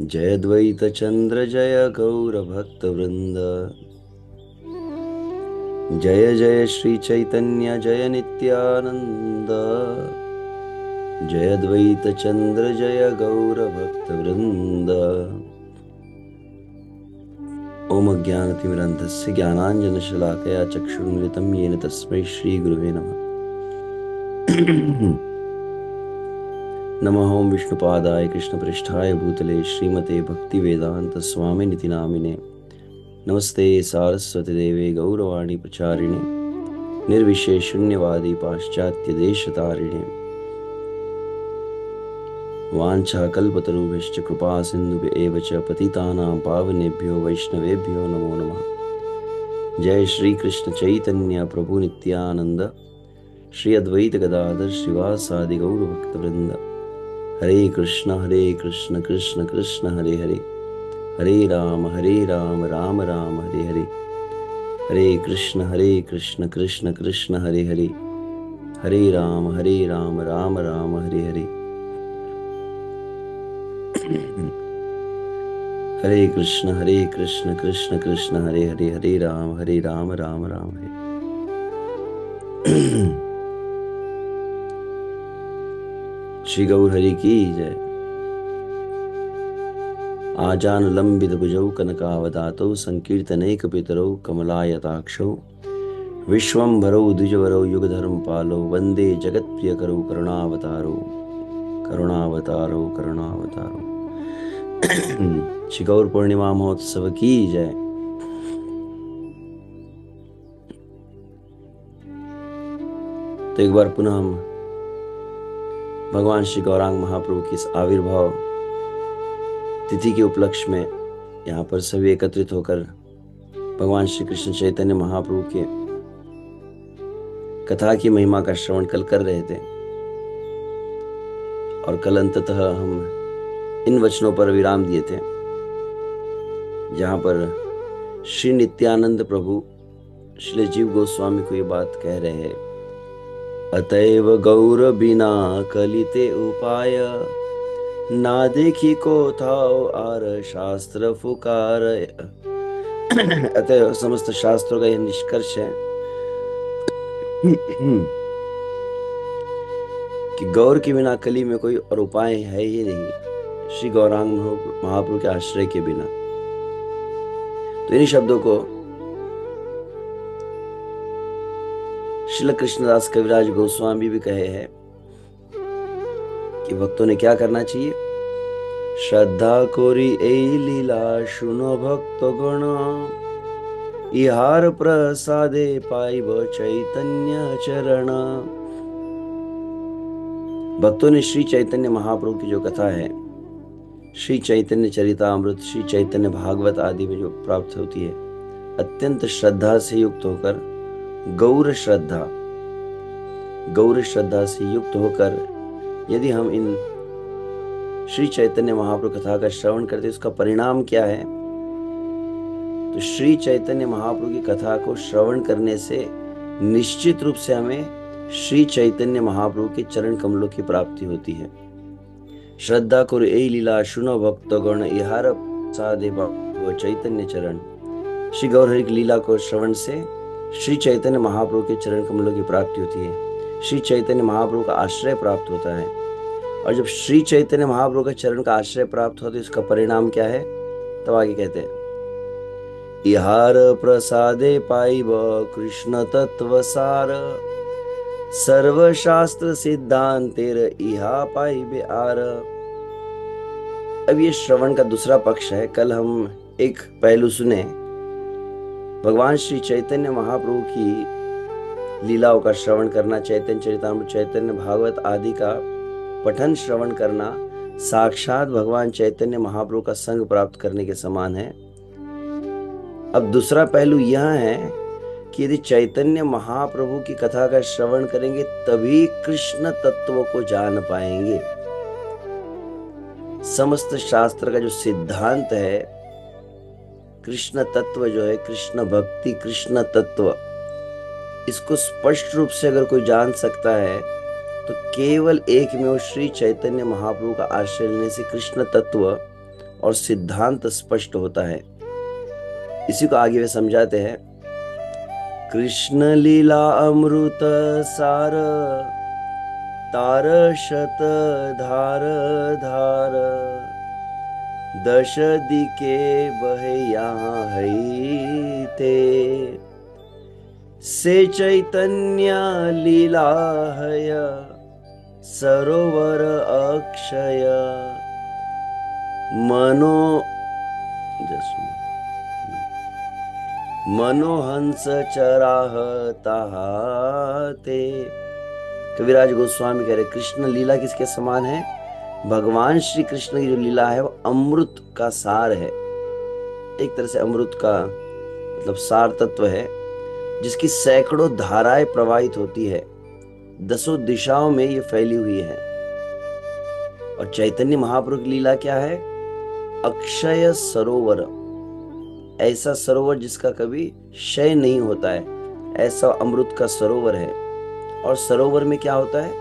जय द्वैत चंद्र जय गौर भक्त वृंद। जय जय श्री चैतन्य जय नित्यानंद। जय द्वैत चंद्र जय गौर भक्त वृंद। ओम अज्ञानतिमिरन्धस्य ज्ञानाञ्जनशलाकया चक्षुरुन्मिलितं येन तस्मै श्रीगुरुवे नमः। नमः ओं विष्णुपादाय कृष्णपृष्ठाय भूतले श्रीमते भक्तिवेदांत स्वामिनिति नामिने। नमस्ते सारस्वती देवे गौरवाणी प्रचारिणे निर्विशेष शून्यवादी पाश्चात्य देशतारिणे। वाञ्छाकल्पतरुभ्यश्च कृपा सिन्धुभ्येव च पतितानां पावनेभ्यो वैष्णवेभ्यो नमो नमः। जय श्री कृष्ण चैतन्य प्रभु नित्यानंद श्री अद्वैत गदाधर श्रीवासादि गौर भक्तवृंद। हरे कृष्ण कृष्ण कृष्ण हरे हरे, हरे राम राम राम हरे हरे। हरे कृष्ण कृष्ण कृष्ण हरे हरे, हरे राम राम राम हरे हरे। हरे कृष्ण कृष्ण कृष्ण हरे हरे, हरे राम राम राम हरे। श्री गौर हरि की जय। आजानुलंबित भुजौ कनकावदातौ संकीर्तनैक पितरौ कमलायताक्षौ विश्वम्भरौ द्विजवरौ युगधर्म पालौ वंदे जगत्प्रियकरौ करुणावतारौ करुणावतारौ करुणावतारौ। श्री गौर पूर्णिमा महोत्सव की जय। तो एक बार पुनः हम भगवान श्री गौरांग महाप्रभु की इस आविर्भाव तिथि के उपलक्ष्य में यहाँ पर सभी एकत्रित होकर भगवान श्री कृष्ण चैतन्य महाप्रभु के कथा की महिमा का श्रवण कल कर रहे थे। और कल अंततः हम इन वचनों पर विराम दिए थे जहाँ पर श्री नित्यानंद प्रभु श्री जीव गोस्वामी को ये बात कह रहे हैं, अतएव गौर बिना कलिते उपाय ना देखी को थाओ आर शास्त्र फुकार। अतः समस्त शास्त्रों का यह निष्कर्ष है कि गौर के बिना कली में कोई और उपाय है ही नहीं, श्री गौरांग महाप्रभु के आश्रय के बिना। तो इन शब्दों को श्रील कृष्णदास कविराज गोस्वामी भी कहे हैं कि भक्तों ने क्या करना चाहिए। श्रद्धा कोरी ए लीला सुनो भक्त गण, इहार प्रसादे पाइब चैतन्य चरण। भक्तों ने श्री चैतन्य महाप्रभु की जो कथा है, श्री चैतन्य चरितामृत, श्री चैतन्य भागवत आदि में जो प्राप्त होती है, अत्यंत श्रद्धा से युक्त होकर गौर श्रद्धा से युक्त होकर यदि हम इन श्री चैतन्य महाप्रभु कथा का श्रवण करते, उसका परिणाम क्या है। तो श्री चैतन्य महाप्रभु की कथा को श्रवण करने से निश्चित रूप से हमें श्री चैतन्य महाप्रभु के चरण कमलों की प्राप्ति होती है। श्रद्धा कुरु ए लीला सुनो भक्त गण, इहार साधे चैतन्य चरण। श्री गौर हरि की लीला को श्रवण से श्री चैतन्य महाप्रभु के चरण कमलों की प्राप्ति होती है, श्री चैतन्य महाप्रभु का आश्रय प्राप्त होता है। और जब श्री चैतन्य महाप्रभु के चरण का आश्रय प्राप्त होता है, इसका परिणाम क्या है। तब आगे कहते हैं, इहार प्रसादे पाइब कृष्ण तत्व सार, सर्वशास्त्र सिद्धांतेर इहा पाइबे आर। अब ये श्रवण का दूसरा पक्ष है। कल हम एक पहलू सुने, भगवान श्री चैतन्य महाप्रभु की लीलाओं का श्रवण करना, चैतन्य चरितामृत, चैतन्य भागवत आदि का पठन श्रवण करना साक्षात भगवान चैतन्य महाप्रभु का संग प्राप्त करने के समान है। अब दूसरा पहलू यह है कि यदि चैतन्य महाप्रभु की कथा का श्रवण करेंगे तभी कृष्ण तत्व को जान पाएंगे। समस्त शास्त्र का जो सिद्धांत है, कृष्ण तत्व जो है, कृष्ण भक्ति, कृष्ण तत्व, इसको स्पष्ट रूप से अगर कोई जान सकता है तो केवल एक में वो श्री चैतन्य महाप्रभु का आश्रय लेने से कृष्ण तत्व और सिद्धांत स्पष्ट होता है। इसी को आगे वे समझाते हैं। कृष्ण लीला अमृत सार, तार शत धार धार, दश दिके बहे यहाँ है ते, से चैतन्य लीला है सरोवर अक्षय, मनोहंस चराह ताहाते। कविराज गोस्वामी कह रहे कृष्ण लीला किसके समान है? भगवान श्री कृष्ण की जो लीला है वो अमृत का सार है। एक तरह से अमृत का मतलब सार तत्व है, जिसकी सैकड़ों धाराएं प्रवाहित होती है, दसों दिशाओं में ये फैली हुई है। और चैतन्य महाप्रभु की लीला क्या है? अक्षय सरोवर, ऐसा सरोवर जिसका कभी क्षय नहीं होता है, ऐसा अमृत का सरोवर है। और सरोवर में क्या होता है?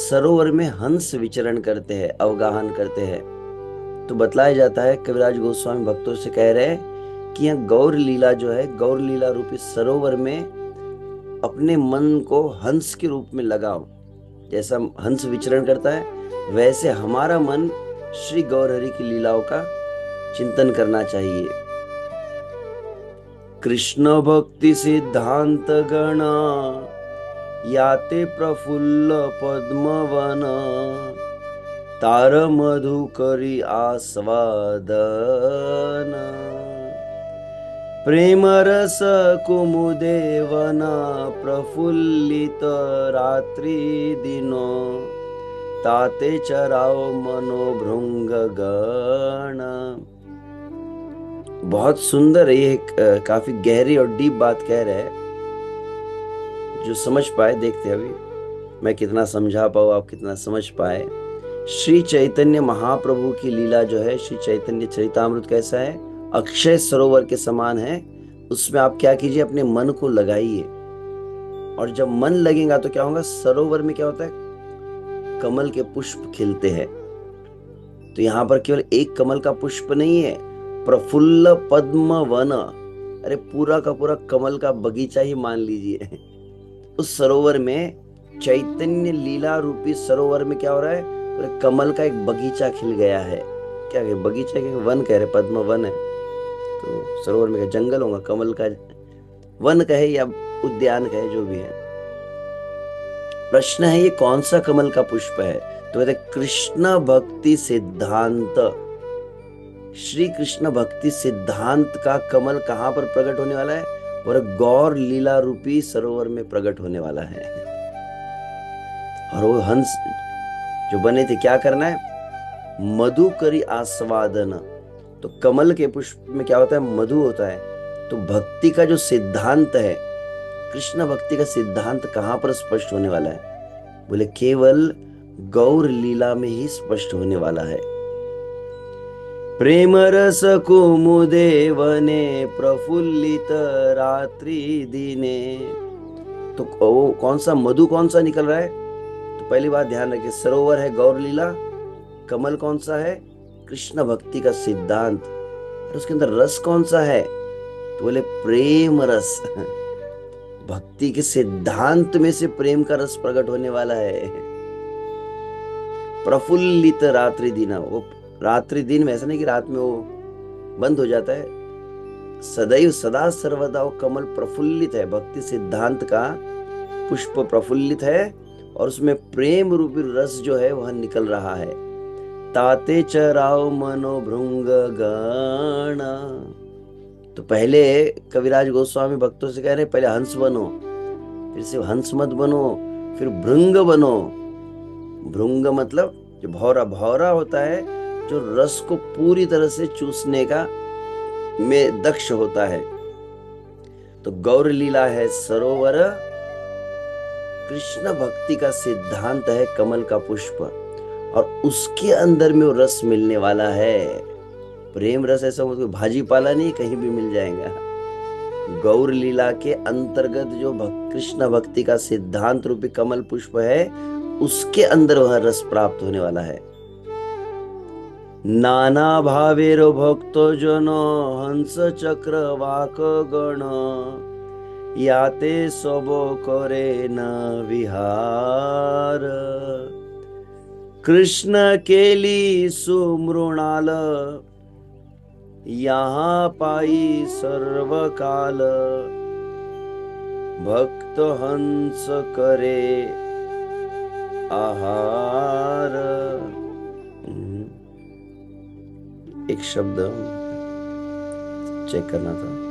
सरोवर में हंस विचरण करते हैं, अवगाहन करते हैं। तो बतलाया जाता है, कविराज गोस्वामी भक्तों से कह रहे हैं कि यहाँ गौर लीला जो है, गौर लीला रूपी सरोवर में अपने मन को हंस के रूप में लगाओ। जैसा हंस विचरण करता है वैसे हमारा मन श्री गौर हरि की लीलाओं का चिंतन करना चाहिए। कृष्ण भक्ति सिद्धांत गणा, याते प्रफुल्ल पद्मवन, तार मधुकरी आस्वादन, प्रेम रस कुमुदेवना, प्रफुल्लित रात्रि दिनो, ताते चराओ मनोभृंग गण। बहुत सुंदर है ये, काफी गहरी और डीप बात कह रहे हैं। जो समझ पाए, देखते अभी मैं कितना समझा पाऊँ, आप कितना समझ पाए। श्री चैतन्य महाप्रभु की लीला जो है, श्री चैतन्य चरितामृत कैसा है? अक्षय सरोवर के समान है। उसमें आप क्या कीजिए, अपने मन को लगाइए। और जब मन लगेगा तो क्या होगा? सरोवर में क्या होता है? कमल के पुष्प खिलते हैं। तो यहाँ पर केवल एक कमल का पुष्प नहीं है, प्रफुल्ल पद्म वन, अरे पूरा का पूरा कमल का बगीचा ही मान लीजिए। उस सरोवर में, चैतन्य लीला रूपी सरोवर में क्या हो रहा है? पूरे कमल का एक बगीचा खिल गया है। क्या है बगीचा? के वन कह रहे, पद्म वन है। तो सरोवर में जंगल होगा, कमल का वन कहे या उद्यान कहे, जो भी है। प्रश्न है ये कौन सा कमल का पुष्प है? तो कहते कृष्ण भक्ति सिद्धांत। श्री कृष्ण भक्ति सिद्धांत का कमल कहां पर प्रकट होने वाला है? और गौर लीला रूपी सरोवर में प्रकट होने वाला है। और वो हंस जो बने थे, क्या करना है? मधुकरी आस्वादन। तो कमल के पुष्प में क्या होता है? मधु होता है। तो भक्ति का जो सिद्धांत है, कृष्ण भक्ति का सिद्धांत कहां पर स्पष्ट होने वाला है? बोले केवल गौर लीला में ही स्पष्ट होने वाला है। प्रेम रस कुमुदे वने, प्रफुल्लित रात्रि दिने। तो कौन सा मधु, कौन सा निकल रहा है? तो पहली बात ध्यान रखिए, सरोवर है गौर लीला, कमल कौन सा है? कृष्ण भक्ति का सिद्धांत। और उसके अंदर रस कौन सा है? तो बोले प्रेम रस। भक्ति के सिद्धांत में से प्रेम का रस प्रकट होने वाला है। प्रफुल्लित रात्रि दिन, वो रात्रि दिन में ऐसा नहीं कि रात में वो बंद हो जाता है, सदैव सदा सर्वदा वो कमल प्रफुल्लित है। भक्ति सिद्धांत का पुष्प प्रफुल्लित है और उसमें प्रेम रूपी रस जो है वह निकल रहा है। ताते चराओ मनो भृंग गण। तो पहले कविराज गोस्वामी भक्तों से कह रहे, पहले हंस बनो, फिर से हंस मत बनो, फिर भृंग बनो। भृंग मतलब जो भौरा, भौरा होता है जो रस को पूरी तरह से चूसने का में दक्ष होता है। तो गौर लीला है सरोवर, कृष्ण भक्ति का सिद्धांत है कमल का पुष्प, और उसके अंदर में वो रस मिलने वाला है। प्रेम रस ऐसा मतलब भाजी पाला नहीं, कहीं भी मिल जाएगा। गौर लीला के अंतर्गत जो कृष्ण भक्ति का सिद्धांत रूपी कमल पुष्प है, उसके अंदर वह रस प्राप्त होने वाला है। नाना भावेर भक्त जन हंस चक्रवाक गण याते सब करे न विहार कृष्ण केली सुमृणाल यहाँ पाई सर्व काल भक्त हंस करे आहार। एक शब्द चेक करना था।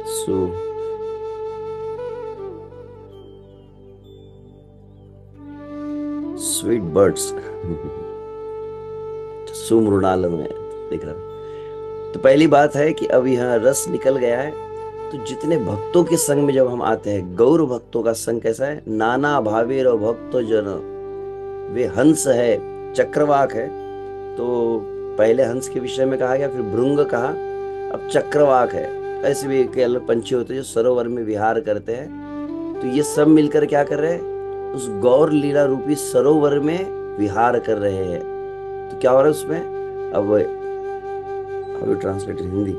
सो स्वीट बर्ड्स सुमृणाल में देख रहा। तो पहली बात है कि अब यहाँ रस निकल गया है। तो जितने भक्तों के संग में जब हम आते हैं, गौर भक्तों का संग कैसा है? नाना भावेर भक्तो जन, वे हंस है, चक्रवाक है। तो पहले हंस के विषय में कहा गया, फिर भृंग कहा, अब चक्रवाक है। ऐसे भी कई अलग पंछी होते हैं जो सरोवर में विहार करते हैं। तो ये सब मिलकर क्या कर रहे हैं? उस गौर लीला रूपी सरोवर में विहार कर रहे हैं। तो क्या हो रहा है उसमें? अब ट्रांसलेट हिंदी।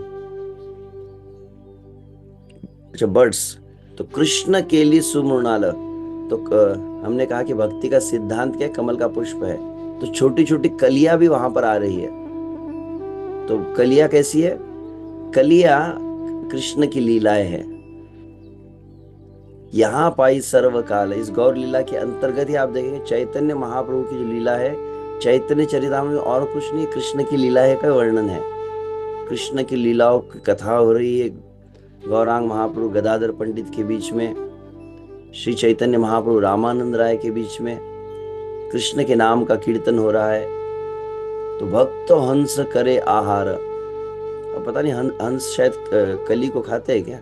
अच्छा, बर्ड्स। तो कृष्ण के लिए सुमृणाल। तो हमने कहा कि भक्ति का सिद्धांत क्या है? कमल का पुष्प है। तो छोटी छोटी कलियां भी वहां पर आ रही है। तो कलियां कैसी है? कलियां कृष्ण की लीलाएं हैं। यहाँ पाई सर्वकाल, इस गौर लीला के अंतर्गत ही आप देखेंगे चैतन्य महाप्रभु की जो लीला है, चैतन्य चरितामृत में और कुछ नहीं, कृष्ण की लीला है का वर्णन है। कृष्ण की लीलाओं की कथा हो रही है गौरांग महाप्रभु गदाधर पंडित के बीच में, श्री चैतन्य महाप्रभु रामानंद राय के बीच में कृष्ण के नाम का कीर्तन हो रहा है। तो भक्त हंस करे आहार। अब पता नहीं हंस शायद कली को खाते हैं क्या?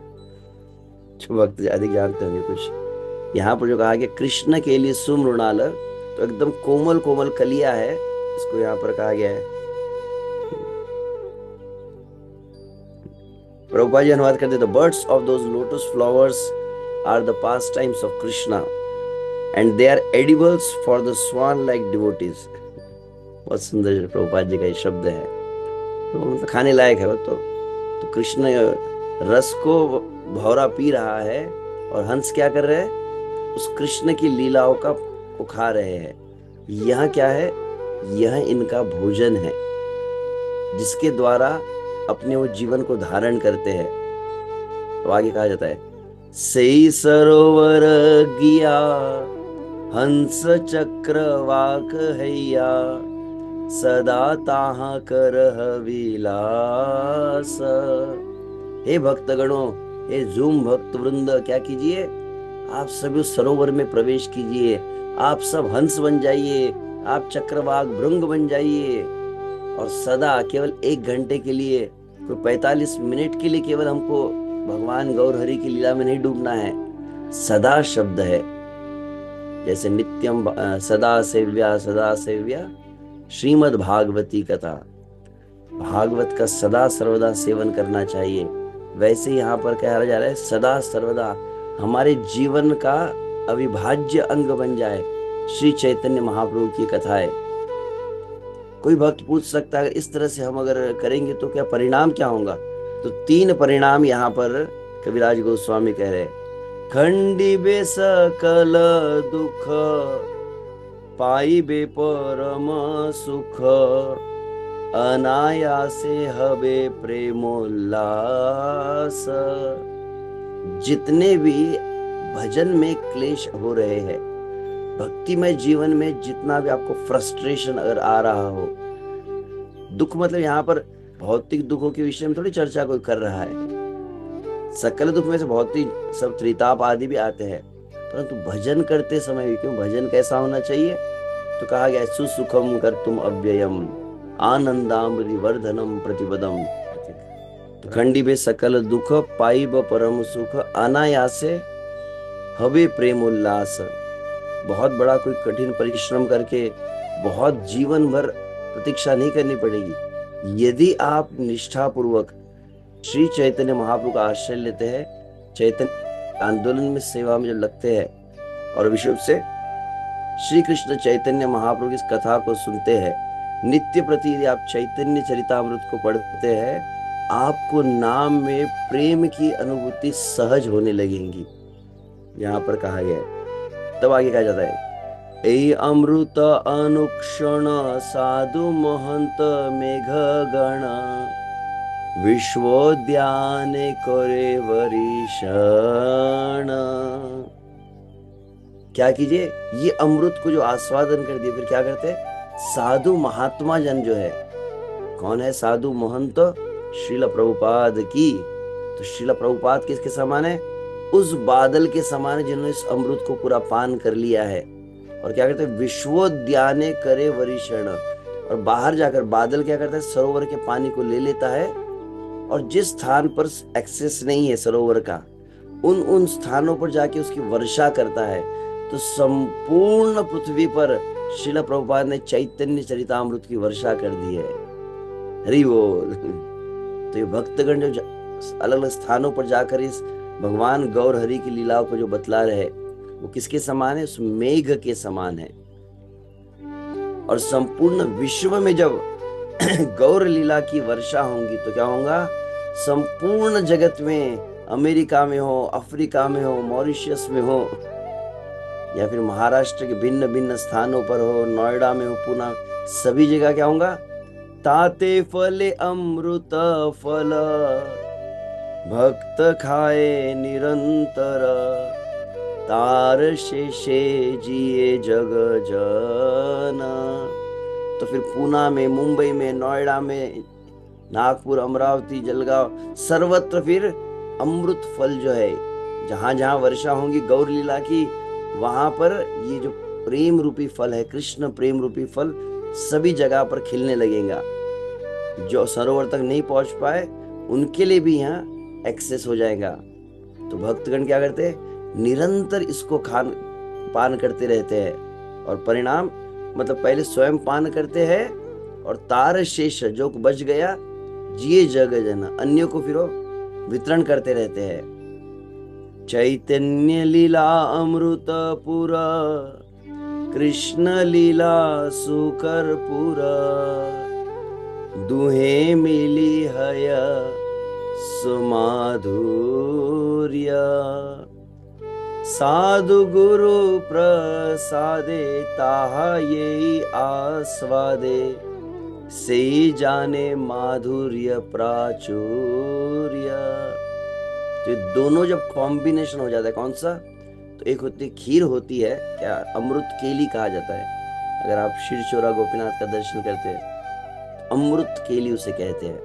जो भक्त अधिक जानते होंगे कुछ। यहाँ पर जो कहा गया कृष्ण के लिए सुमृणाल, तो एकदम कोमल कोमल कलिया है, इसको यहाँ पर कहा गया है। प्रभुपाद जी अनुवाद करते तो birds of those lotus flowers are the pastimes of Krishna and they are edibles for the swan like devotees. बहुत सुंदर प्रभुपाद जी का ये शब्द है। तो खाने लायक है वो। तो कृष्ण रस को भौरा पी रहा है और हंस क्या कर रहे हैं? उस कृष्ण की लीलाओं को खा रहे हैं। यह क्या है? यह इनका भोजन है, जिसके द्वारा अपने वो जीवन को धारण करते हैं। तो आगे कहा जाता है, सेई सरोवर गिया हंस चक्रवाक हैया सदा ताहा करह विलास। हे भक्तगणों, हे झूम भक्त वृंद, क्या कीजिए? आप सभी उस सरोवर में प्रवेश कीजिए। आप सब हंस बन जाइए, आप चक्रवाक भृंग बन जाइए, और सदा केवल 1 घंटे के लिए, कोई 45 मिनट के लिए केवल हमको भगवान गौर हरि की लीला में नहीं डूबना है। सदा शब्द है, जैसे नित्यम सदा सेव्या श्रीमद् भागवती कथा, भागवत का सदा सर्वदा सेवन करना चाहिए। वैसे यहाँ पर कहा जा रहा है सदा सर्वदा हमारे जीवन का अविभाज्य अंग बन जाए श्री चैतन्य महाप्रभु की कथाएं। कोई भक्त पूछ सकता है इस तरह से हम अगर करेंगे तो क्या परिणाम क्या होगा? तो 3 परिणाम यहाँ पर कविराज गोस्वामी कह रहे हैं। खंडिबे सकल दुख पाइबे परम सुख अनायासे हबे प्रेमोल्लास। जितने भी भजन में क्लेश हो रहे हैं, भक्तिमय जीवन में जितना भी आपको फ्रस्ट्रेशन अगर आ रहा हो, दुख मतलब यहाँ पर भौतिक दुखों के विषय में थोड़ी चर्चा कोई कर रहा है। सकल दुख में से भौतिक सब त्रिताप आदि भी आते हैं, परंतु भजन करते समय भी क्यों, भजन कैसा होना चाहिए? तो कहा गया सुसुखम कर्तुम अव्ययम आनंदामृति वर्धनम प्रतिपदम। खंडिबे सकल दुख पाइब परम सुख अनायासे हवे प्रेम उल्लास। बहुत बड़ा कोई कठिन परिश्रम करके बहुत जीवन भर प्रतीक्षा नहीं करनी पड़ेगी। यदि आप निष्ठा पूर्वक श्री चैतन्य महाप्रभु का आश्रय लेते हैं, चैतन्य आंदोलन में सेवा में जो लगते हैं और विशेष से श्री कृष्ण चैतन्य महाप्रभु की इस कथा को सुनते हैं, नित्य प्रति यदि आप चैतन्य चरितामृत को पढ़ते हैं, आपको नाम में प्रेम की अनुभूति सहज होने लगेंगी। यहाँ पर कहा गया है, तब आगे कहा जाता है, ए अमृत अनुक्षण साधु महंत मेघ गण विश्वोद्यान करे वरिषण। क्या कीजिए, ये अमृत को जो आस्वादन कर दिए, फिर क्या करते हैं, साधु महात्मा जन जो है, कौन है साधु महंत, श्रील प्रभुपाद की। तो श्रील प्रभुपाद किसके समान है, उस बादल के समान है जिन्होंने इस अमृत को पूरा पान कर लिया है। और क्या करते हैं, विश्वोद्याने करे वरिषण। और बाहर जाकर बादल क्या करता है, सरोवर के पानी को ले लेता है और जिस स्थान पर एक्सेस नहीं है सरोवर का, उन स्थानों पर जाके उसकी वर्षा करता है। तो संपूर्ण पृथ्वी पर श्रील प्रभुपाद ने चैतन्य चरितामृत की वर्षा कर दी है। हरि बोल। तो ये भक्तगण जो अलग अलग स्थानों पर जाकर इस भगवान गौर हरि की लीलाओं को जो बतला रहे, वो किसके समान है, उस मेघ के समान है। और संपूर्ण विश्व में जब गौर लीला की वर्षा होंगी तो क्या होगा, संपूर्ण जगत में, अमेरिका में हो, अफ्रीका में हो, मॉरिशस में हो, या फिर महाराष्ट्र के भिन्न भिन्न स्थानों पर हो, नोएडा में हो, पुणे, सभी जगह क्या होगा, ताते फले अमृत फल भक्त खाए निरंतर तार शेषे जिए जग जना। तो फिर पुणे में, मुंबई में, नोएडा में, नागपुर, अमरावती, जलगांव, सर्वत्र फिर अमृत फल जो है, जहां जहां वर्षा होंगी गौर लीला की, वहां पर ये जो प्रेम रूपी फल है, कृष्ण प्रेम रूपी फल सभी जगह पर खिलने लगेगा। जो सरोवर तक नहीं पहुंच पाए उनके लिए भी यहाँ एक्सेस हो जाएगा। तो भक्तगण क्या करते हैं, निरंतर इसको पान करते रहते हैं। और परिणाम मतलब पहले स्वयं पान करते हैं और तार शेष जो बच गया जिए जग जना, अन्यों को फिर वितरण करते रहते हैं। चैतन्य लीला अमृत पुरा कृष्ण लीला सुकर पुरा दुहे मिली हय सुमाधुर्य साधु गुरु प्रसादे ताहा ये आस्वादे से जाने माधुर्य प्राचुर्य। तो ये दोनों जब कॉम्बिनेशन हो जाता है, कौन सा, तो एक होती खीर होती है, क्या अमृत केली कहा जाता है। अगर आप शिरचोरा गोपीनाथ का दर्शन करते हैं, अमृत केली उसे कहते हैं।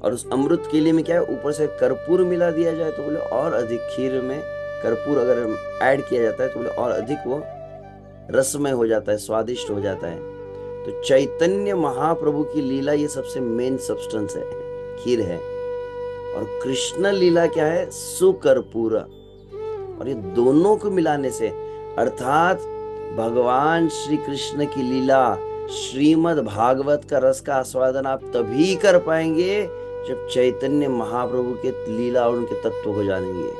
और उस अमृत केली में क्या है, ऊपर से कर्पूर मिला दिया जाए तो बोले और अधिक, खीर में कर्पूर अगर ऐड किया जाता है तो बोले और अधिक वो रसमय हो जाता है, स्वादिष्ट हो जाता है। तो चैतन्य महाप्रभु की लीला ये सबसे मेन सब्सटेंस है, खीर है। और कृष्ण लीला क्या है, सुकर्पूर। और ये दोनों को मिलाने से, अर्थात भगवान श्री कृष्ण की लीला, श्रीमद् भागवत का रस का आस्वादन आप तभी कर पाएंगे जब चैतन्य महाप्रभु के लीला और उनके तत्व को जानेंगे।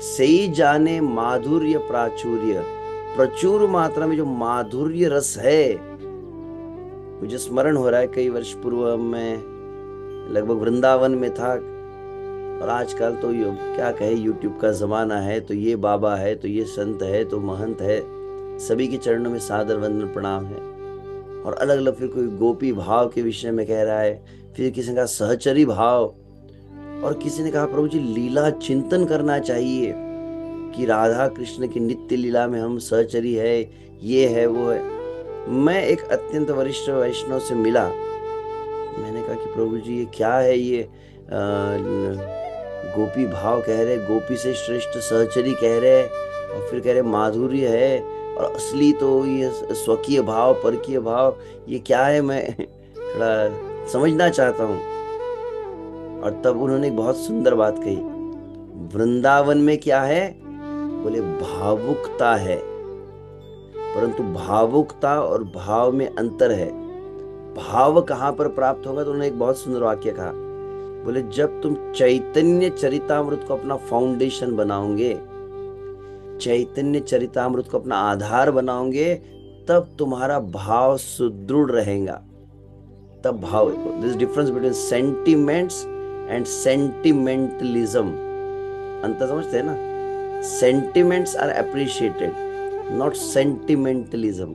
सही जाने माधुर्य प्राचुर्य, प्रचुर मात्रा में जो माधुर्य रस है, मुझे स्मरण हो रहा है कई वर्ष पूर्व मैं लगभग वृंदावन में था। और आजकल तो ये क्या कहे, यूट्यूब का जमाना है, तो ये बाबा है, तो ये संत है, तो महंत है, सभी के चरणों में सादर वंदन प्रणाम है। और अलग अलग फिर कोई गोपी भाव के विषय में कह रहा है, फिर किसी ने कहा सहचरी भाव, और किसी ने कहा प्रभु जी लीला चिंतन करना चाहिए कि राधा कृष्ण की नित्य लीला में हम सहचरी है, ये है वो है। मैं एक अत्यंत वरिष्ठ वैष्णव से मिला, मैंने कहा कि प्रभु जी ये क्या है, ये गोपी भाव कह रहे, गोपी से श्रेष्ठ सहचरी कह रहे, और फिर कह रहे माधुर्य है, और असली तो ये स्वकीय भाव, परकीय भाव, ये क्या है। मैं थोड़ा समझना चाहता हूँ। और तब उन्होंने एक बहुत सुंदर बात कही, वृंदावन में क्या है? बोले भावुकता है, परंतु भावुकता और भाव में अंतर है। भाव कहाँ पर प्राप्त होगा? तो उन्होंने एक बहुत सुंदर वाक्य कहा, बोले जब तुम चैतन्य चरितामृत को अपना फाउंडेशन बनाओगे, चैतन्य चरितामृत को अपना आधार बनाओगे, तब तुम्हारा भाव सुदृढ़ रहेगा। तब भाव, this difference between sentiments and sentimentalism, अंतर समझते हैं ना? Sentiments are appreciated, not sentimentalism.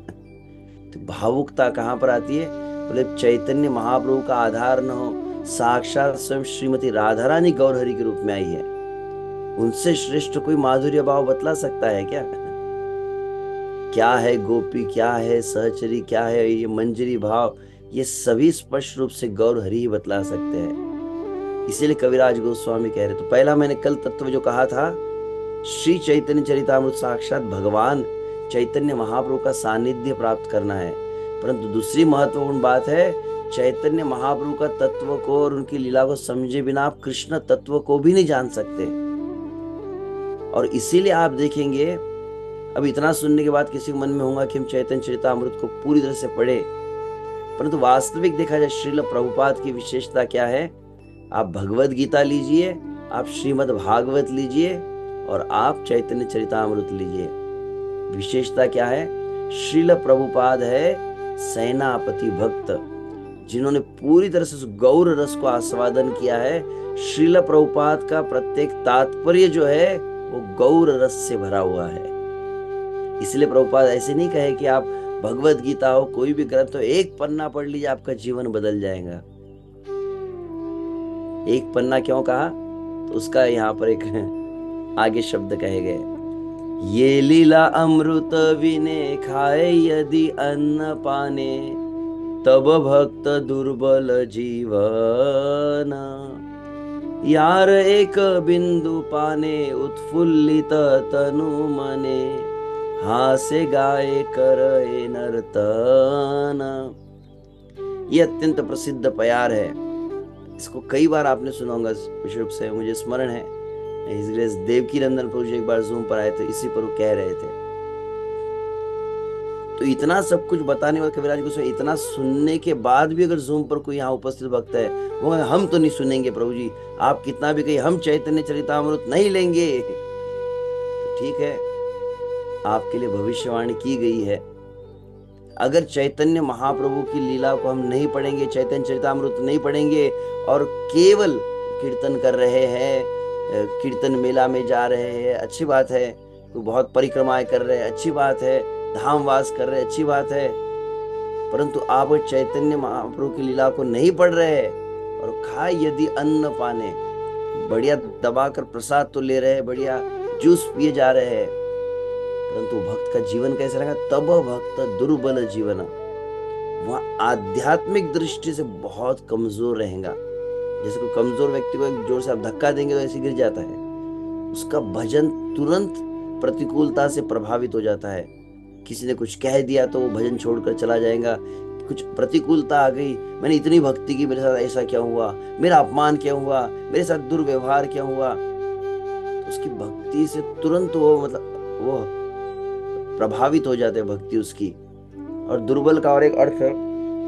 तो भावुकता कहां पर आती है? बोले चैतन्य महाप्रभु का आधार न हो, साक्षात स्वयं श्रीमती राधा रानी गौरहरि के रूप में आई है, उनसे श्रेष्ठ कोई माधुर्य भाव बतला सकता है क्या? क्या है गोपी, क्या है सहचरी, क्या है ये मंजरी भाव, ये सभी स्पष्ट रूप से गौरहरि ही बतला सकते हैं। इसीलिए कविराज गोस्वामी कह रहे, तो पहला मैंने कल तत्व जो कहा था, श्री चैतन्य चरितामृत साक्षात भगवान चैतन्य महाप्रभु का सानिध्य प्राप्त करना है। परंतु दूसरी महत्वपूर्ण बात है, चैतन्य महाप्रभु का तत्व को और उनकी लीला को समझे बिना आप कृष्ण तत्व को भी नहीं जान सकते। और इसीलिए आप देखेंगे, अब इतना सुनने के बाद किसी के मन में होगा कि हम चैतन्य चरितामृत को पूरी तरह से पढ़े, परंतु वास्तविक देखा जाए श्रील प्रभुपाद की विशेषता क्या है? आप भगवत गीता लीजिए, आप श्रीमद् भागवत लीजिए और आप चैतन्य चरितामृत लीजिए। विशेषता क्या है? श्रील प्रभुपाद है सेनापति भक्त, जिन्होंने पूरी तरह से उस गौर रस को आस्वादन किया है। श्रील प्रभुपाद का प्रत्येक तात्पर्य जो है वो गौर रस से भरा हुआ है। इसलिए प्रभुपाद ऐसे नहीं कहे कि आप भगवत गीता हो, कोई भी ग्रंथ हो, एक पन्ना पढ़ लीजिए आपका जीवन बदल जाएगा। एक पन्ना क्यों कहा? तो उसका यहाँ पर एक आगे शब्द कहे गए, ये लीला अमृत विने खाए यदि अन्न पाने, तब भक्त दुर्बल जीवन, यार एक बिंदु पाने उत्फुल्लित तनु मने, हासे गाए करे नर्तन। ये अत्यंत प्रसिद्ध प्यार है, इसको कई बार आपने सुना होगा, विशेष रूप से मुझे स्मरण है, इसलिए देवकी नंदन प्रभु जी एक बार जूम पर आए थे, इसी पर वो कह रहे थे। तो इतना सब कुछ बताने वाले कविराज गोस्वामी, इतना सुनने के बाद भी अगर जूम पर कोई यहाँ उपस्थित भक्त है, वो हम तो नहीं सुनेंगे प्रभु जी, आप कितना भी कहिए हम चैतन्य चरितामृत नहीं लेंगे, तो ठीक है, आपके लिए भविष्यवाणी की गई है। अगर चैतन्य महाप्रभु की लीला को हम नहीं पढ़ेंगे, चैतन्य चरितामृत नहीं पढ़ेंगे और केवल कीर्तन कर रहे हैं, कीर्तन मेला में जा रहे हैं, अच्छी बात है, कोई बहुत परिक्रमाएं कर रहे हैं, अच्छी बात है, धामवास कर रहे हैं, अच्छी बात है, परंतु आप चैतन्य महाप्रभु की लीला को नहीं पढ़ रहे और खाए यदि अन्न पाने, बढ़िया दबाकर प्रसाद तो ले रहे हैं, बढ़िया जूस पिए जा रहे हैं, परंतु भक्त का जीवन कैसे रहेगा? तब भक्त दुर्बल जीवन, वह आध्यात्मिक दृष्टि से बहुत कमजोर रहेगा। जैसे कोई कमजोर व्यक्ति को जोर से आप धक्का देंगे तो ऐसे गिर जाता है, उसका भजन तुरंत प्रतिकूलता से प्रभावित हो जाता है। किसी ने कुछ कह दिया तो वो भजन छोड़कर चला जाएगा, कुछ प्रतिकूलता आ गई, मैंने इतनी भक्ति की, मेरे साथ ऐसा क्या हुआ, मेरा अपमान क्या हुआ, मेरे साथ दुर्व्यवहार क्या हुआ, तो उसकी भक्ति से तुरंत वो वो प्रभावित हो जाते हैं भक्ति उसकी। और दुर्बल का और एक अर्थ है,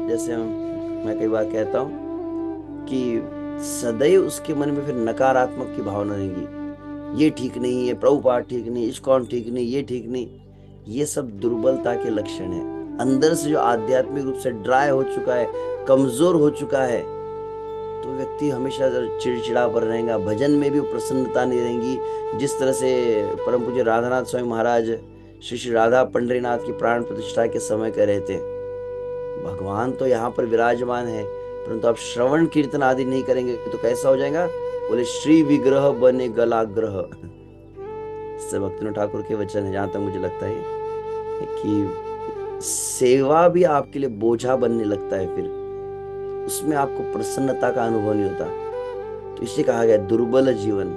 जैसे मैं कई बार कहता हूँ कि सदैव उसके मन में फिर नकारात्मक की भावना रहेगी, ये ठीक नहीं है, प्रभुपाद ठीक नहीं, इस्कॉन ठीक नहीं, ये ठीक नहीं, ये सब दुर्बलता के लक्षण है। अंदर से जो आध्यात्मिक रूप से ड्राई हो चुका है, कमजोर हो चुका है, तो व्यक्ति हमेशा चिड़चिड़ा पर रहेगा, भजन में भी प्रसन्नता नहीं रहेगी। जिस तरह से परम पूज्य राधानाथ स्वामी महाराज श्री श्री राधा पंडरीनाथ की प्राण प्रतिष्ठा के समय कह रहे थे, भगवान तो यहाँ पर विराजमान है, परंतु आप श्रवण कीर्तन आदि नहीं करेंगे तो कैसा हो जाएगा? बोले श्री विग्रह बने गलाग्रह। इससे भक्तिनाथ ठाकुर के वचन है। जहां तक मुझे लगता है कि सेवा भी आपके लिए बोझा बनने लगता है, फिर उसमें आपको प्रसन्नता का अनुभव नहीं होता। तो इसे कहा गया दुर्बल जीवन।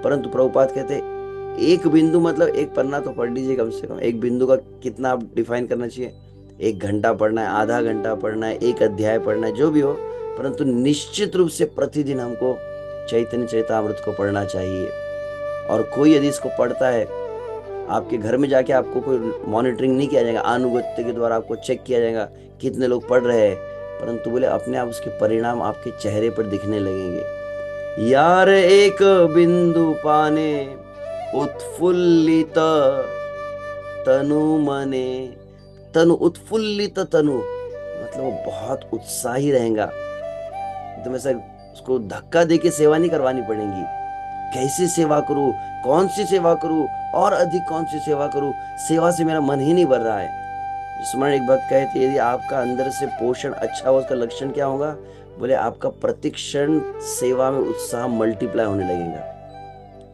परंतु प्रभुपाद कहते हैं एक बिंदु, मतलब एक पन्ना तो पढ़ लीजिए कम से कम। एक बिंदु का कितना आप डिफाइन करना चाहिए? 1 घंटा पढ़ना है, आधा घंटा पढ़ना है, 1 अध्याय पढ़ना है, जो भी हो, परंतु निश्चित रूप से प्रतिदिन हमको चैतन्य चरितामृत को पढ़ना चाहिए। और कोई यदि इसको पढ़ता है, आपके घर में जाके आपको कोई मॉनिटरिंग नहीं किया जाएगा, आनुगत्य के द्वारा आपको चेक किया जाएगा कितने लोग पढ़ रहे हैं, परंतु बोले अपने आप उसके परिणाम आपके चेहरे पर दिखने लगेंगे। यार एक बिंदु पाने उत्फुल्लित तनु मने, तनु उत्फुल्लित तनु मतलब वो बहुत उत्साही रहेगा, एकदम ऐसा उसको धक्का देके सेवा नहीं करवानी पड़ेगी। कैसे सेवा करूं, कौन सी सेवा करूं, और अधिक कौन सी सेवा करूं, सेवा से मेरा मन ही नहीं भर रहा है। स्मरण एक भक्त कहे थे, यदि आपका अंदर से पोषण अच्छा हो, उसका लक्षण क्या होगा? बोले आपका प्रतिक्षण सेवा में उत्साह मल्टीप्लाई होने लगेगा।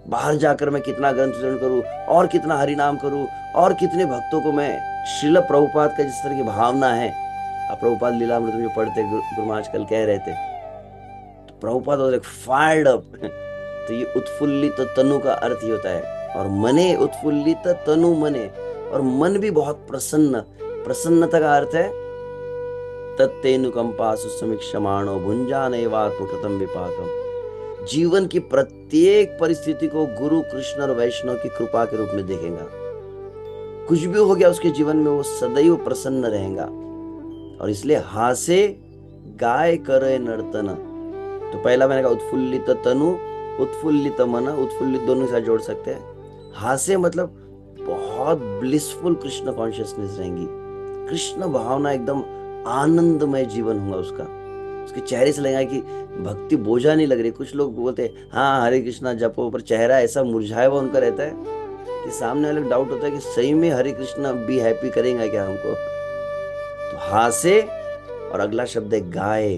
बाहर जाकर मैं कितना ग्रंथ वितरण करूं, और कितना हरिनाम करूं, और कितने भक्तों को मैं, श्रील प्रभुपाद का जिस तरह की भावना है, अब प्रभुपाद लीलामृत में जो पढ़ते गुरु महाराज कल कह रहे थे, तो Prabhupada was like fired up. तो ये उत्फुल्लित तनु का अर्थ ही होता है। और मने उत्फुल्लित तनु मने, और मन भी बहुत प्रसन्न, प्रसन्नता का अर्थ है तत्तेनुकंपा सुसमीक्षमाणो भुंजानैवात्मकृतं विपाकम। जीवन की प्रत्येक परिस्थिति को गुरु कृष्ण और वैष्णव की कृपा के रूप में देखेगा। कुछ भी हो गया उसके जीवन में, वो सदैव प्रसन्न रहेगा। और इसलिए हासे गाय करे नर्तन। तो पहला मैंने कहा उत्फुल्लित तनु, उत्फुल्लित मन, उत्फुल्लित दोनों के साथ जोड़ सकते हैं। हास्य मतलब बहुत ब्लिसफुल कृष्ण कॉन्शियसनेस रहेंगी, कृष्ण भावना, एकदम आनंदमय जीवन होगा उसका। उसके चेहरे से लगेगा कि भक्ति बोझा नहीं लग रही। कुछ लोग बोलते हैं हाँ हरे कृष्णा जपो, पर चेहरा ऐसा मुरझाया हुआ उनका रहता है कि सामने वाले को डाउट होता है कि सही में हरे कृष्णा बी हैप्पी करेंगे क्या हमको। तो हासे, और अगला शब्द है गाय।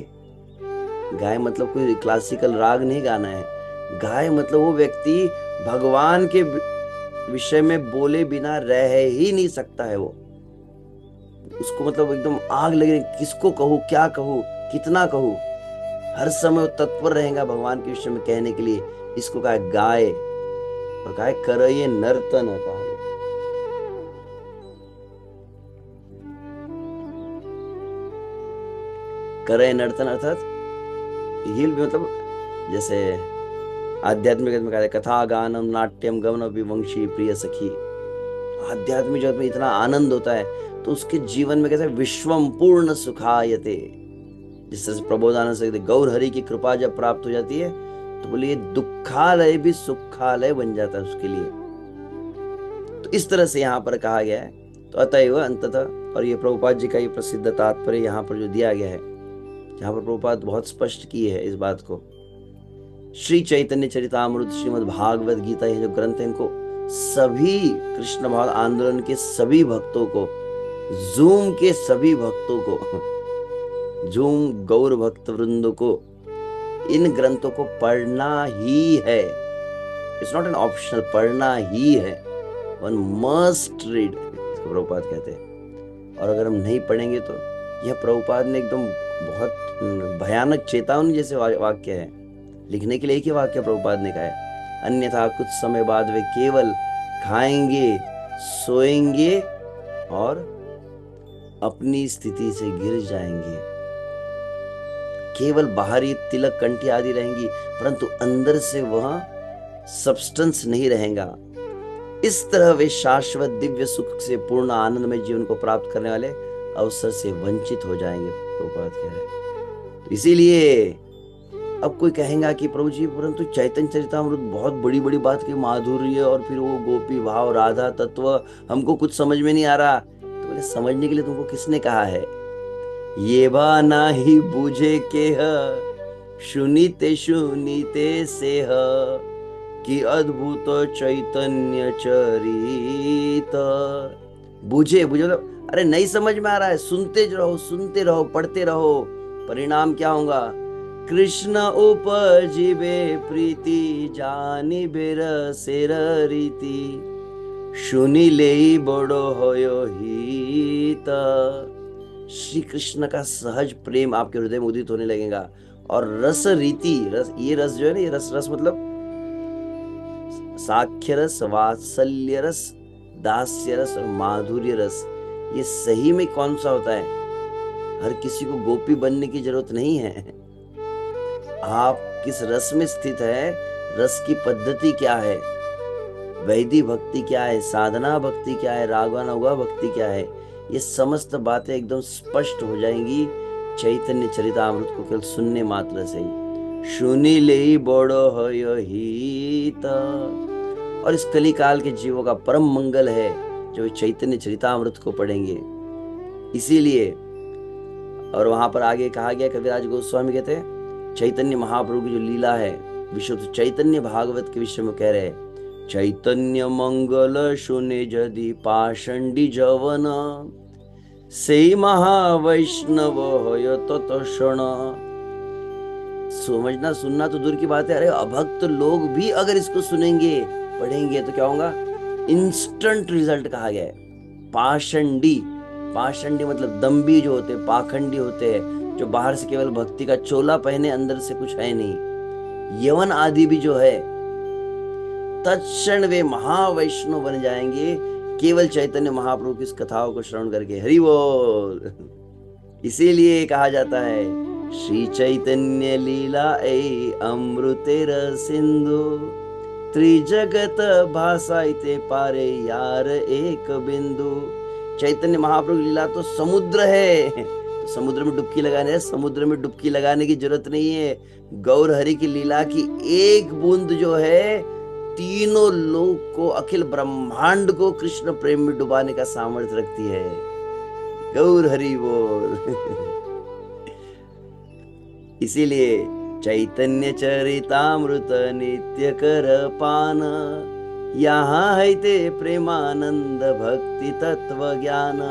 गाय मतलब कोई क्लासिकल राग नहीं गाना है। गाय मतलब वो व्यक्ति भगवान के विषय में बोले बिना रह ही नहीं सकता है। वो उसको मतलब एकदम आग लगे, किसको कहूँ, क्या कहूँ, कितना कहूँ, हर समय वो तत्पर रहेगा भगवान के विषय में कहने के लिए। इसको कहा गाय। और कहा करये नर्तन, कहा करये नर्तन अर्थात हिल भी, मतलब जैसे आध्यात्मिक में कहते कथा गानम नाट्यम गमन विवंशी प्रिय सखी। आध्यात्मिक जगत में इतना आनंद होता है, तो उसके जीवन में कैसे विश्वम पूर्ण सुखायते। जिस तरह से प्रबोधानंद से गौर हरि की कृपा जब प्राप्त हो जाती है, तो बोलिए दुखालय भी सुखालय बन जाता है उसके लिए। तो इस तरह से यहाँ पर कहा गया है। तो अतएव अंततः, और ये प्रभुपाद जी का ये प्रसिद्ध तात्पर्य यहाँ पर जो दिया गया है, जहाँ पर प्रभुपाद बहुत स्पष्ट किए है इस बात को। श्री चैतन्य चरितामृत, श्रीमद् भागवत गीता, ये जो ग्रंथ है, इनको सभी कृष्ण भाव आंदोलन के सभी भक्तों को, जूम के सभी भक्तों को, जूम गौर भक्त वृंदों को इन ग्रंथों को पढ़ना ही है। इट्स नॉट एन ऑप्शनल, पढ़ना ही है। वन मस्ट रीड, इसको प्रभुपाद कहते हैं। और अगर हम नहीं पढ़ेंगे तो यह प्रभुपाद ने एकदम बहुत भयानक चेतावनी जैसे वाक्य है। लिखने के लिए एक ही वाक्य प्रभुपाद ने कहा है, अन्यथा कुछ समय बाद वे केवल खाएंगे, सोएंगे और अपनी स्थिति से गिर जाएंगे। केवल बाहरी तिलक कंठी आदि रहेंगी, परंतु अंदर से वह सब्सटेंस नहीं रहेगा। इस तरह वे शाश्वत दिव्य सुख से पूर्ण आनंदमय जीवन को प्राप्त करने वाले अवसर से वंचित हो जाएंगे, प्रभुपाद कह रहे हैं। तो इसीलिए अब कोई कहेगा कि प्रभु जी परंतु चैतन्य चरितामृत बहुत बड़ी बड़ी बात की माधुर्य, और फिर वो गोपी भाव, राधा तत्व हमको कुछ समझ में नहीं आ रहा। तो बोले समझने के लिए तुमको किसने कहा है? ये बा नाही बूझे के सुनीते सुनीते से कि अद्भुत चैतन्य चरित। बूझे बूझे मतलब अरे नहीं समझ में आ रहा है, सुनते रहो, पढ़ते रहो। परिणाम क्या होगा? कृष्ण उपजीवे प्रीति जानी बेर सेर रीति सुनिले बड़ो होयो हित। श्री कृष्ण का सहज प्रेम आपके हृदय में उदित होने लगेगा। और रस रीति, रस, ये रस जो है ना, ये रस मतलब साख्य रस, वात्सल्य रस, दास्य रस और माधुर्य रस, ये सही में कौन सा होता है? हर किसी को गोपी बनने की जरूरत नहीं है। आप किस रस में स्थित है, रस की पद्धति क्या है, वैदिक भक्ति क्या है, साधना भक्ति क्या है, रागानुगा भक्ति क्या है, ये समस्त बातें एकदम स्पष्ट हो जाएंगी चैतन्य चरितामृत को केवल सुनने मात्र से ही। सुनी ले बड़ो है हित। और इस कली काल के जीवों का परम मंगल है जो चैतन्य चरितामृत को पढ़ेंगे। इसीलिए और वहां पर आगे कहा गया, कविराज गोस्वामी कहते हैं चैतन्य महाप्रभु की जो लीला है, विशुद्ध चैतन्य भागवत के विषय में कह रहे हैं, चैतन्य मंगल सुने जदि पाषंडी जवन, से महावैष्णव होय तत क्षण। समझना सुनना तो दूर की बात है, अरे अभक्त लोग भी अगर इसको सुनेंगे पढ़ेंगे तो क्या होगा? इंस्टेंट रिजल्ट कहा गया है। पाषंडी, पाषंडी मतलब दम्भी जो होते हैं, पाखंडी होते हैं, जो बाहर से केवल भक्ति का चोला पहने अंदर से कुछ है नहीं, यवन आदि भी जो है, तत्क्षण वे महावैष्णव बन जाएंगे केवल चैतन्य महाप्रभु की इस कथाओं को श्रवण करके। हरि बोल। इसीलिए कहा जाता है श्री चैतन्य लीला ए अमृतेर सिंधु, त्रिजगत भाषाइते पारे यार एक बिंदु। चैतन्य महाप्रभु की लीला तो समुद्र है, तो समुद्र में डुबकी लगाने, समुद्र में डुबकी लगाने की जरूरत नहीं है। गौर हरि की लीला की एक बूंद जो है तीनों लोक को, अखिल ब्रह्मांड को कृष्ण प्रेम में डुबाने का सामर्थ्य रखती है। गौर हरि बोल। इसीलिए चैतन्य चरितामृत नित्य कर पान, यहाँ है ते प्रेमानंद भक्ति तत्व ज्ञान।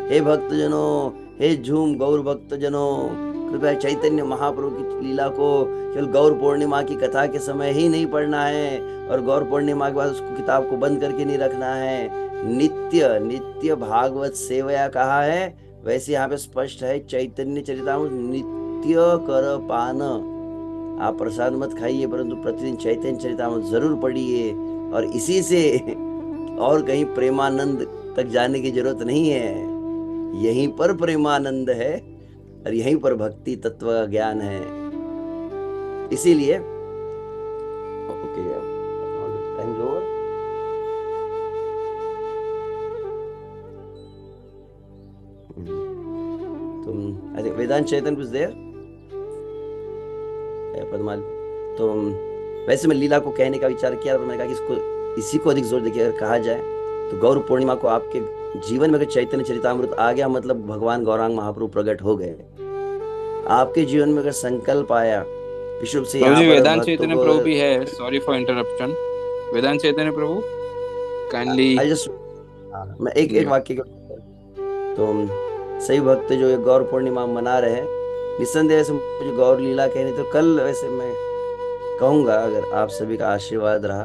हे भक्तजनों, हे झूम गौर भक्तजनों, कृपया चैतन्य महाप्रभु की लीला को केवल गौर पूर्णिमा की कथा के समय ही नहीं पढ़ना है, और गौर पूर्णिमा के बाद उसको किताब को बंद करके नहीं रखना है। नित्य नित्य भागवत सेवया कहा है, वैसे यहाँ पे स्पष्ट है चैतन्य चरितामृत नित्य कर पान। आप प्रसाद मत खाइए, परंतु प्रतिदिन चैतन्य चरितामृत जरूर पढ़िए, और इसी से और कहीं प्रेमानंद तक जाने की जरूरत नहीं है। यहीं पर प्रेमानंद है और यहीं पर भक्ति तत्व का ज्ञान है। इसीलिए ओके, टाइम ओवर। तुम आई थिंक वेदांत चैतन्य कुछ देर पदमाल। तो वैसे मैं लीला को कहने का विचार किया, और मैंने कहा कि इसको इसी को अधिक जोर देकर अगर कहा जाए तो गौर पूर्णिमा को आपके जीवन में अगर चैतन्य चरितामृत आ गया, मतलब भगवान गौरांग महाप्रभु प्रकट हो गए। आपके जीवन में अगर संकल्प आया विश्व से, वेदांत चैतन्य प्रभु भी है, sorry for interruption, Vedanta Chaitanya Prabhu kindly I just मैं एक वाक्य तो सही भक्त जो ये गौर पूर्णिमा मना रहे हैं, निस्संदेह से मुझे गौर लीला कहनी, तो कल वैसे मैं कहूँगा अगर आप सभी का आशीर्वाद रहा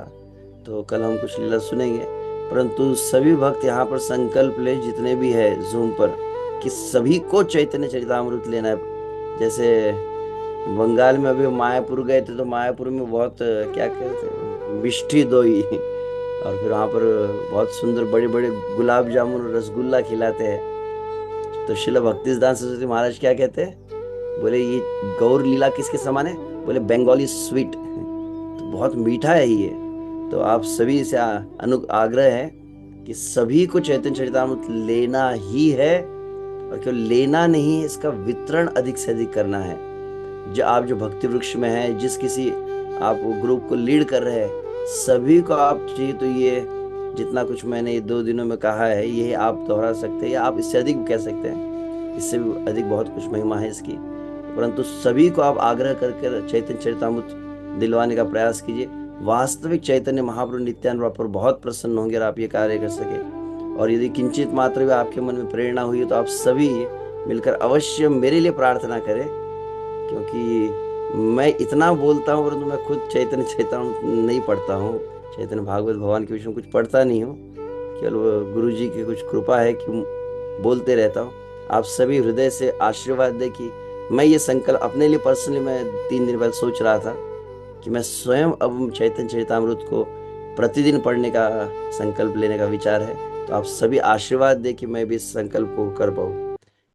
तो कल हम कुछ लीला सुनेंगे। परंतु सभी भक्त यहाँ पर संकल्प ले, जितने भी है जूम पर, कि सभी को चैतन्य चरितामृत लेना है। जैसे बंगाल में अभी मायापुर गए थे, तो मायापुर में बहुत क्या कहते हैं, मिष्टी दोई, और फिर वहाँ पर बहुत सुंदर बड़े बड़े गुलाब जामुन और रसगुल्ला खिलाते हैं। तो शिला भक्ति सिद्धांत सरस्वती महाराज क्या कहते हैं, बोले ये गौर लीला किसके समान है? बोले बंगाली स्वीट, तो बहुत मीठा है ये। तो आप सभी से आग्रह है कि सभी को चैतन्य चरितामृत लेना ही है, और केवल लेना नहीं, इसका वितरण अधिक से अधिक करना है। जो आप जो भक्ति वृक्ष में है, जिस किसी आप ग्रुप को लीड कर रहे हैं, सभी को आप चाहिए तो ये जितना कुछ मैंने ये 2 दिनों में कहा है, ये आप दोहरा सकते हैं, या आप इससे अधिक भी कह सकते हैं, इससे भी अधिक बहुत कुछ महिमा है इसकी। परंतु सभी को आप आग्रह करके चैतन्य चरितामृत दिलवाने का प्रयास कीजिए। वास्तविक चैतन्य महाप्रभु नित्यानंद पर बहुत प्रसन्न होंगे और आप ये कार्य कर सके। और यदि किंचित मात्र भी आपके मन में प्रेरणा हुई तो आप सभी मिलकर अवश्य मेरे लिए प्रार्थना करें, क्योंकि मैं इतना बोलता हूँ परंतु मैं खुद चैतन्य चरितामृत नहीं पढ़ता हूँ, चैतन्य भागवत भगवान के विषय में कुछ पढ़ता नहीं हूँ, केवल गुरु जी की कुछ कृपा है कि बोलते रहता हूँ। आप सभी हृदय से आशीर्वाद दे कि मैं ये संकल्प अपने लिए पर्सनली मैं 3 दिन पहले सोच रहा था कि मैं स्वयं अब चैतन्य चरितामृत को प्रतिदिन पढ़ने का संकल्प लेने का विचार है। तो आप सभी आशीर्वाद दे कि मैं भी इस संकल्प को कर पाऊँ।